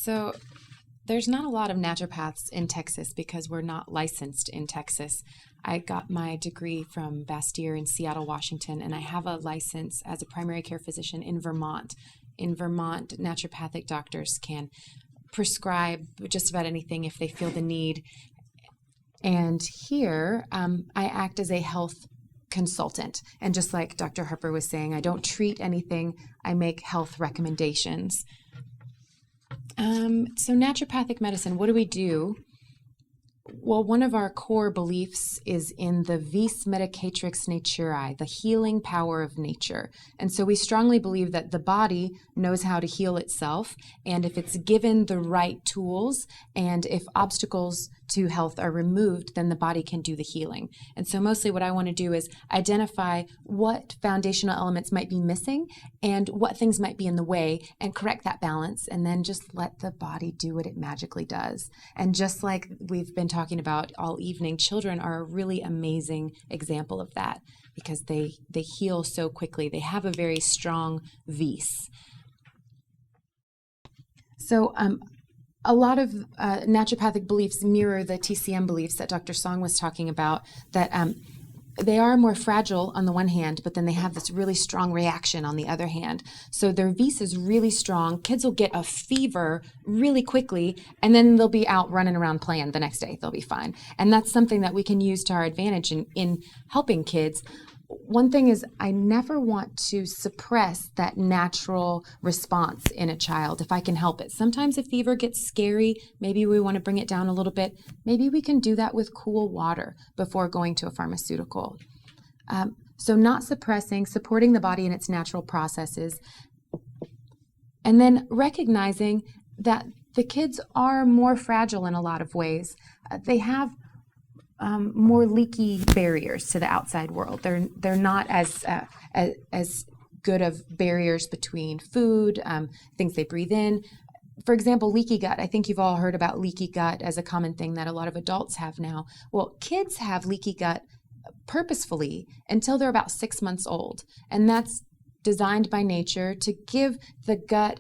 So there's not a lot of naturopaths in Texas because we're not licensed in Texas. I got my degree from Bastyr in Seattle, Washington, and I have a license as a primary care physician in Vermont. In Vermont, naturopathic doctors can prescribe just about anything if they feel the need. And here, I act as a health consultant. And just like Dr. Harper was saying, I don't treat anything, I make health recommendations. So naturopathic medicine, what do we do? Well, one of our core beliefs is in the vis medicatrix naturae, the healing power of nature. And so we strongly believe that the body knows how to heal itself, and if it's given the right tools, and if obstacles to health are removed, then the body can do the healing. And so mostly what I want to do is identify what foundational elements might be missing and what things might be in the way and correct that balance, and then just let the body do what it magically does. And just like we've been talking about all evening, children are a really amazing example of that because they heal so quickly. They have a very strong vis. So a lot of naturopathic beliefs mirror the TCM beliefs that Dr. Song was talking about, that they are more fragile on the one hand, but then they have this really strong reaction on the other hand. So their vis is really strong. Kids will get a fever really quickly, and then they'll be out running around playing the next day. They'll be fine. And that's something that we can use to our advantage in helping kids. One thing is, I never want to suppress that natural response in a child if I can help it. Sometimes if fever gets scary, maybe we want to bring it down a little bit. Maybe we can do that with cool water before going to a pharmaceutical. So not suppressing, supporting the body in its natural processes, and then recognizing that the kids are more fragile in a lot of ways. They have more leaky barriers to the outside world. They're not as good of barriers between food, things they breathe in. For example, leaky gut. I think you've all heard about leaky gut as a common thing that a lot of adults have now. Well, kids have leaky gut purposefully until they're about 6 months old. And that's designed by nature to give the gut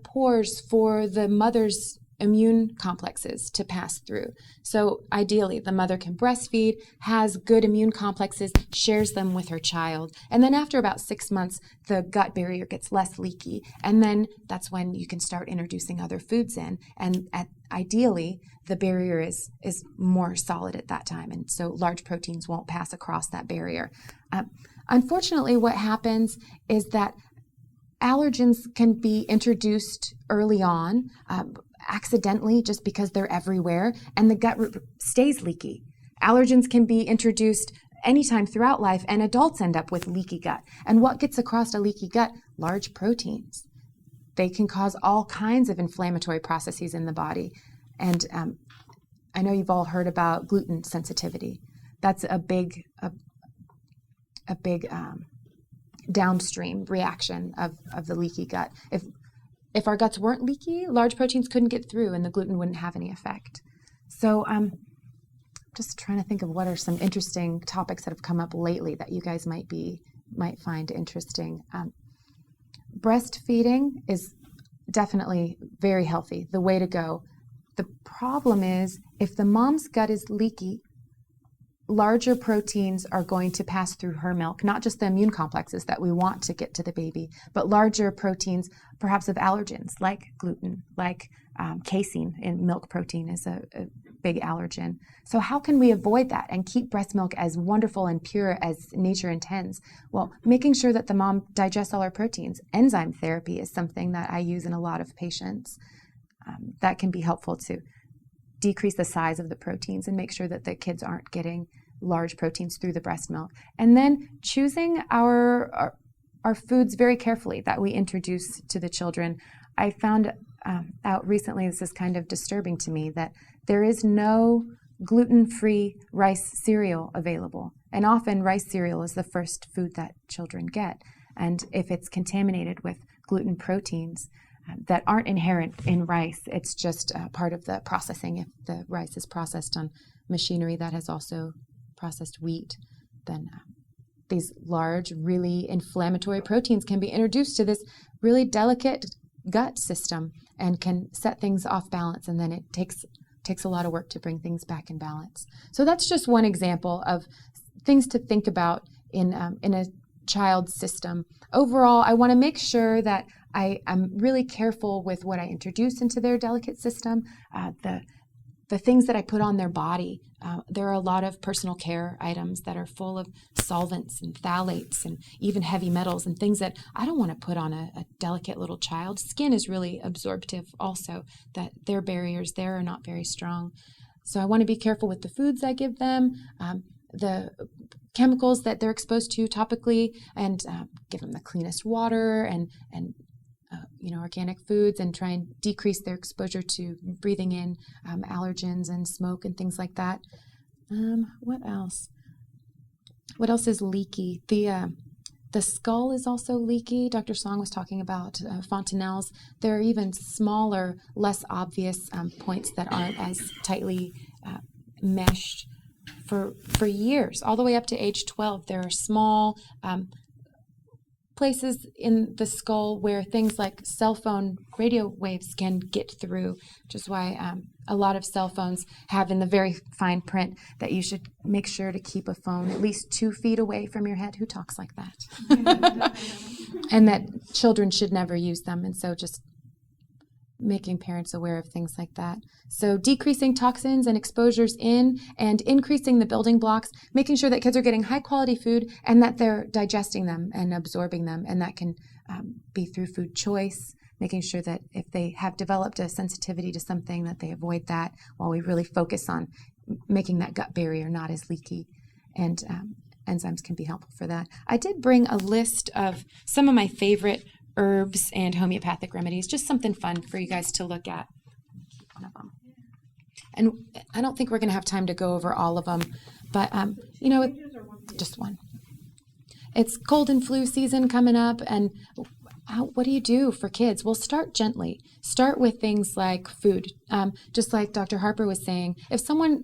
pores for the mother's immune complexes to pass through. So ideally, the mother can breastfeed, has good immune complexes, shares them with her child. And then after about 6 months, the gut barrier gets less leaky. And then that's when you can start introducing other foods in. And ideally, the barrier is more solid at that time. And so large proteins won't pass across that barrier. Unfortunately, what happens is that allergens can be introduced early on, accidentally, just because they're everywhere, and the gut stays leaky. Allergens can be introduced anytime throughout life, and adults end up with leaky gut. And what gets across a leaky gut? Large proteins. They can cause all kinds of inflammatory processes in the body. And I know you've all heard about gluten sensitivity. That's a big downstream reaction of the leaky gut. If our guts weren't leaky, large proteins couldn't get through and the gluten wouldn't have any effect. So just trying to think of what are some interesting topics that have come up lately that you guys might find interesting. Breastfeeding is definitely very healthy, the way to go. The problem is if the mom's gut is leaky, larger proteins are going to pass through her milk, not just the immune complexes that we want to get to the baby, but larger proteins, perhaps of allergens like gluten, like casein in milk protein is a big allergen. So how can we avoid that and keep breast milk as wonderful and pure as nature intends? Well, making sure that the mom digests all her proteins. Enzyme therapy is something that I use in a lot of patients. That can be helpful to decrease the size of the proteins and make sure that the kids aren't getting large proteins through the breast milk. And then choosing our foods very carefully that we introduce to the children. I found out recently, this is kind of disturbing to me, that there is no gluten-free rice cereal available. And often rice cereal is the first food that children get. And if it's contaminated with gluten proteins, that aren't inherent in rice. It's just part of the processing. If the rice is processed on machinery that has also processed wheat, then these large, really inflammatory proteins can be introduced to this really delicate gut system and can set things off balance, and then it takes a lot of work to bring things back in balance. So that's just one example of things to think about in a child's system. Overall, I want to make sure that I'm really careful with what I introduce into their delicate system, the things that I put on their body. There are a lot of personal care items that are full of solvents and phthalates and even heavy metals and things that I don't want to put on a delicate little child. Skin is really absorptive also, that their barriers there are not very strong. So I want to be careful with the foods I give them, the chemicals that they're exposed to topically, and give them the cleanest water and organic foods, and try and decrease their exposure to breathing in allergens and smoke and things like that. What else? What else is leaky? The skull is also leaky. Dr. Song was talking about fontanelles. There are even smaller, less obvious points that aren't as tightly meshed for years, all the way up to age 12. There are small places in the skull where things like cell phone radio waves can get through, which is why a lot of cell phones have in the very fine print that you should make sure to keep a phone at least 2 feet away from your head. Who talks like that? And that children should never use them. And so just making parents aware of things like that. So decreasing toxins and exposures in, and increasing the building blocks, making sure that kids are getting high quality food and that they're digesting them and absorbing them. And that can be through food choice, making sure that if they have developed a sensitivity to something, that they avoid that, while we really focus on making that gut barrier not as leaky. And enzymes can be helpful for that. I did bring a list of some of my favorite herbs and homeopathic remedies, just something fun for you guys to look at. One of them. And I don't think we're going to have time to go over all of them, but just one. It's cold and flu season coming up, and what do you do for kids? Well, start gently. Start with things like food. Just like Dr. Harper was saying, if someone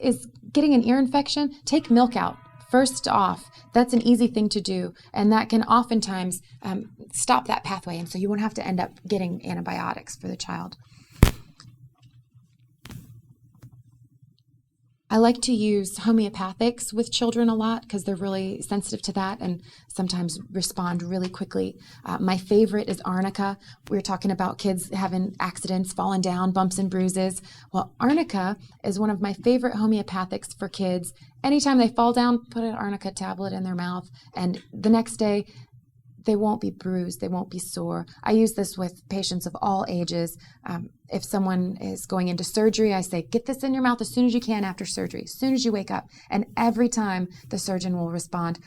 is getting an ear infection, take milk out. First off, that's an easy thing to do, and that can oftentimes stop that pathway, and so you won't have to end up getting antibiotics for the child. I like to use homeopathics with children a lot because they're really sensitive to that and sometimes respond really quickly. My favorite is Arnica. We were talking about kids having accidents, falling down, bumps and bruises. Well, Arnica is one of my favorite homeopathics for kids. Anytime they fall down, put an Arnica tablet in their mouth, and the next day they won't be bruised, they won't be sore. I use this with patients of all ages. If someone is going into surgery, I say, get this in your mouth as soon as you can after surgery, as soon as you wake up. And every time the surgeon will respond,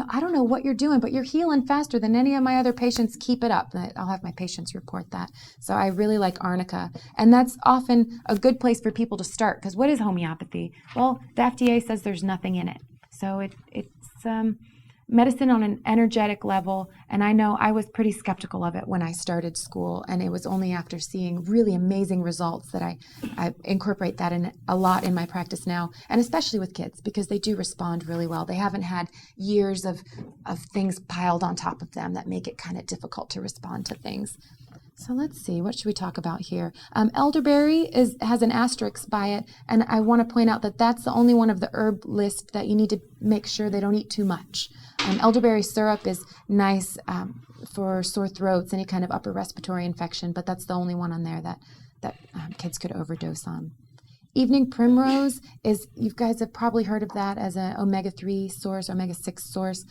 I don't know what you're doing, but you're healing faster than any of my other patients. Keep it up. I'll have my patients report that. So I really like Arnica. And that's often a good place for people to start, because what is homeopathy? Well, the FDA says there's nothing in it. So it's medicine on an energetic level, and I know I was pretty skeptical of it when I started school, and it was only after seeing really amazing results that I incorporate that in a lot in my practice now, and especially with kids, because they do respond really well. They haven't had years of things piled on top of them that make it kind of difficult to respond to things. So let's see, what should we talk about here? Elderberry has an asterisk by it, and I want to point out that that's the only one of the herb list that you need to make sure they don't eat too much. Elderberry syrup is nice for sore throats, any kind of upper respiratory infection, but that's the only one on there that kids could overdose on. Evening primrose is, you guys have probably heard of that as an omega-3 source, omega-6 source.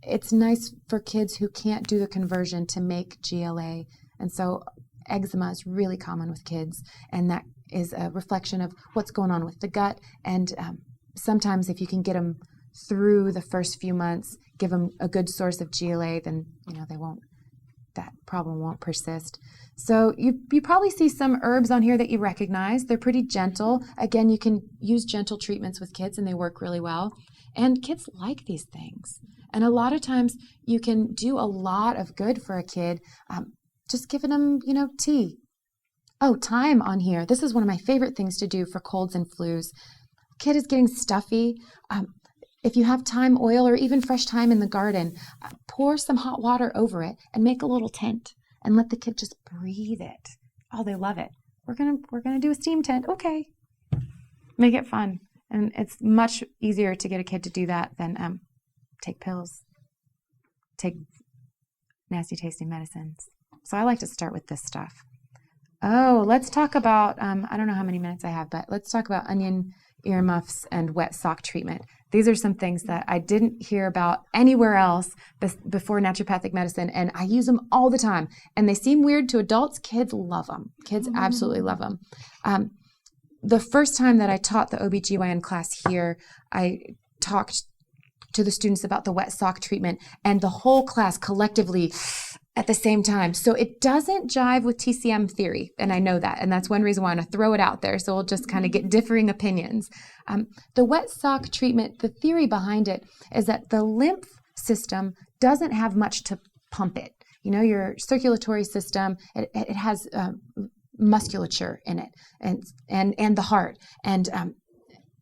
It's nice for kids who can't do the conversion to make GLA. And so eczema is really common with kids, and that is a reflection of what's going on with the gut. And sometimes if you can get them through the first few months, give them a good source of GLA, then that problem won't persist. So you probably see some herbs on here that you recognize. They're pretty gentle. Again, you can use gentle treatments with kids, and they work really well. And kids like these things. And a lot of times you can do a lot of good for a kid just giving them, tea. Oh, thyme on here. This is one of my favorite things to do for colds and flus. Kid is getting stuffy. If you have thyme oil or even fresh thyme in the garden, pour some hot water over it and make a little tent. and let the kid just breathe it. Oh, they love it. We're gonna do a steam tent. Okay. Make it fun. And it's much easier to get a kid to do that than take pills, take nasty tasting medicines. So I like to start with this stuff. Oh, let's talk about, I don't know how many minutes I have, but let's talk about onion earmuffs and wet sock treatment. These are some things that I didn't hear about anywhere else before naturopathic medicine, and I use them all the time. And they seem weird to adults. Kids love them. Kids absolutely love them. The first time that I taught the OBGYN class here, I talked to the students about the wet sock treatment, and the whole class collectively at the same time. So it doesn't jive with TCM theory, and I know that, and that's one reason why I want to throw it out there, so we'll just kind of get differing opinions. The wet sock treatment, the theory behind it is that the lymph system doesn't have much to pump it. You know, your circulatory system, it has musculature in it, and the heart, and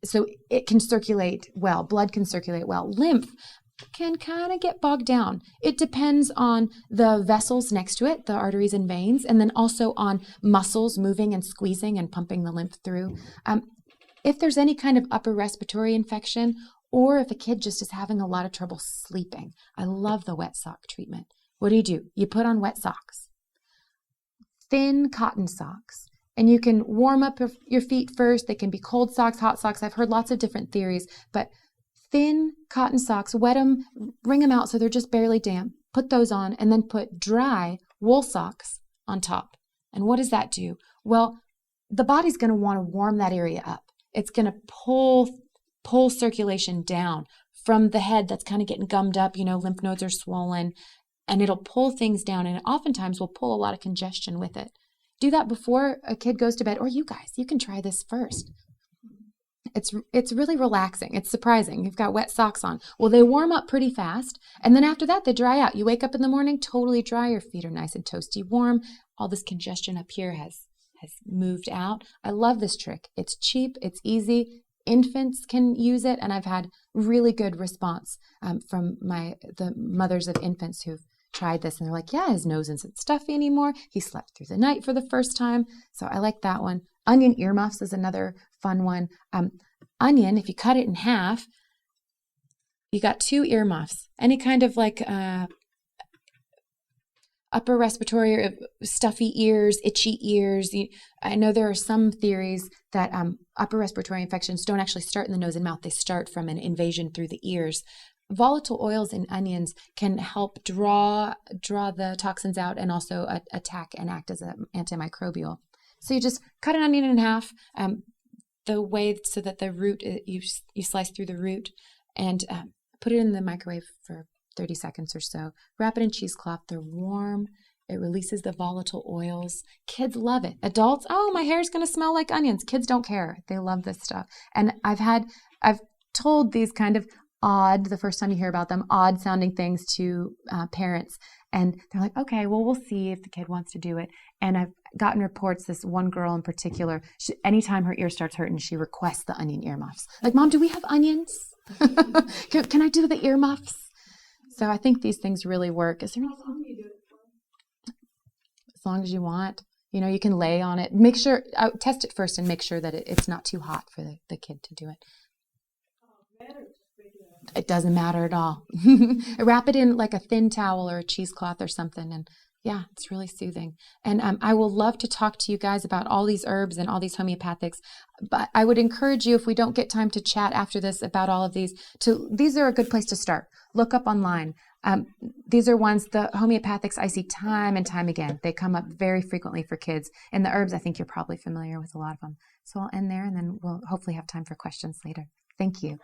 so it can circulate well. Blood can circulate well. Lymph can kind of get bogged down. It depends on the vessels next to it, the arteries and veins, and then also on muscles moving and squeezing and pumping the lymph through. If there's any kind of upper respiratory infection, or if a kid just is having a lot of trouble sleeping, I love the wet sock treatment. What do? You put on wet socks, thin cotton socks, and you can warm up your feet first. They can be cold socks, hot socks. I've heard lots of different theories, but thin cotton socks, wet them, wring them out so they're just barely damp. Put those on, and then put dry wool socks on top. And what does that do? Well, the body's going to want to warm that area up. It's going to pull circulation down from the head that's kind of getting gummed up. You know, lymph nodes are swollen, and it'll pull things down, and oftentimes will pull a lot of congestion with it. Do that before a kid goes to bed, or you guys, you can try this first. It's really relaxing. It's surprising. You've got wet socks on. Well, they warm up pretty fast, and then after that, they dry out. You wake up in the morning totally dry. Your feet are nice and toasty warm. All this congestion up here has moved out. I love this trick. It's cheap. It's easy. Infants can use it, and I've had really good response from the mothers of infants who've tried this, and they're like, yeah, his nose isn't stuffy anymore. He slept through the night for the first time. So I like that one. Onion earmuffs is another fun one. Onion, if you cut it in half, you got 2 earmuffs. Any kind of like upper respiratory or stuffy ears, itchy ears. I know there are some theories that upper respiratory infections don't actually start in the nose and mouth. They start from an invasion through the ears. Volatile oils in onions can help draw the toxins out and also attack and act as an antimicrobial. So you just cut an onion in half, the way so that the root, you slice through the root, and put it in the microwave for 30 seconds or so. Wrap it in cheesecloth. They're warm. It releases the volatile oils. Kids love it. Adults, oh, my hair is going to smell like onions. Kids don't care. They love this stuff. And I've told these kind of odd, the first time you hear about them, odd sounding things to parents. And they're like, okay, well, we'll see if the kid wants to do it. And I've gotten reports, this one girl in particular, anytime her ear starts hurting, she requests the onion earmuffs. Like, Mom, do we have onions? Can I do the earmuffs? So I think these things really work. Is there anything? How long do you do it for? As long as you want. You know, you can lay on it. Make sure, test it first and make sure that it's not too hot for the kid to do it. It doesn't matter at all. Wrap it in like a thin towel or a cheesecloth or something, and yeah, it's really soothing. And I will love to talk to you guys about all these herbs and all these homeopathics, but I would encourage you, if we don't get time to chat after this about all of these, these are a good place to start. Look up online. These are ones, the homeopathics I see time and time again. They come up very frequently for kids. And the herbs, I think you're probably familiar with a lot of them. So I'll end there, and then we'll hopefully have time for questions later. Thank you.